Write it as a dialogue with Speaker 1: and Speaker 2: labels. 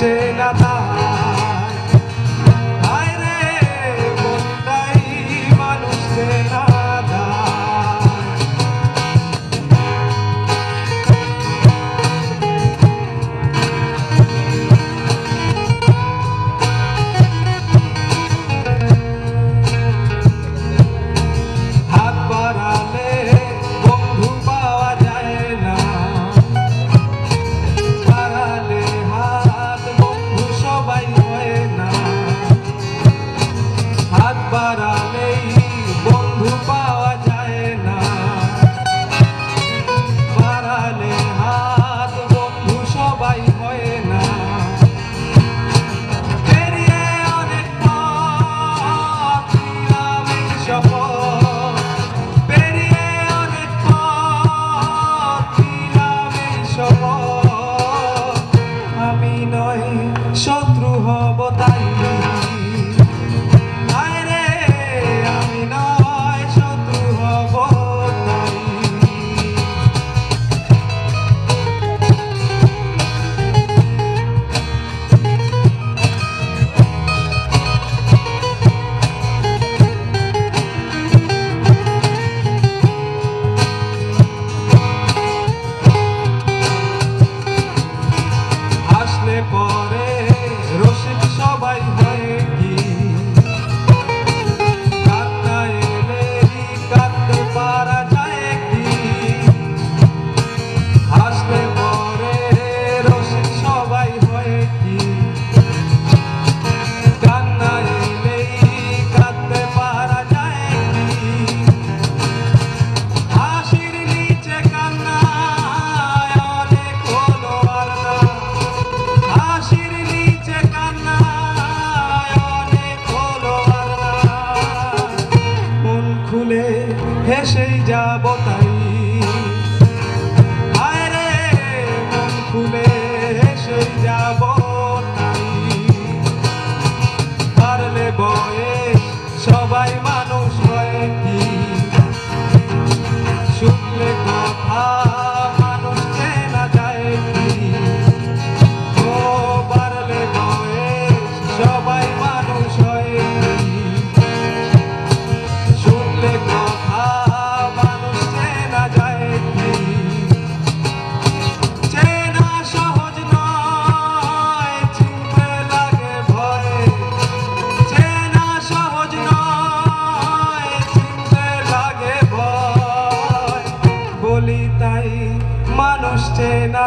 Speaker 1: চেনা হায় রে মনটাই মানুষ চেনা হাত বাড়ালে বন্ধু পাওয়া যায় না, বাড়ালে হাত বন্ধু সবাই হয় না। হাত বাড়ালেই বন্ধু পাওয়া যায় না, বাড়ালে হাত বন্ধু সবাই হয় না। পেরিয়ে অনেক পথ নিলাম এই শপথ, পেরিয়ে অনেক পথ নিলাম এই শপথ, আমি নয় শত্রু হব তাই। হায় রে আমি নয় শত্রু হব তাই। আসলে পরে রসিক সবাই হয় কি, কান্না এলে কাঁদতে পারা যায় কি। আসলে পরে রসিক সবাই হয় কি, কান্না এলে কাঁদতে পারা যায় কি। হাসির নিচে কান্না অনেক হলো আর না, হাসির নিচে কান্না অনেক হলো আর না। মন খুলে হেসেই যাব তাই। হায় রে মন খুলে হেসেই যাব তাই। পারলে বয়স সবাই মানুষ হয় কি, শুনলে কথা মানুষ চেনা যায় কি। ও পারলে বয়স সবাই মানুষ হয় কি, শুনলে কথা মানুষ চেনা যায় কি। চেনা সহজ নয় চিনতে লাগে ভয়, চেনা সহজ নয় চিনতে লাগে ভয়। বলি তাই মানুষ চেনা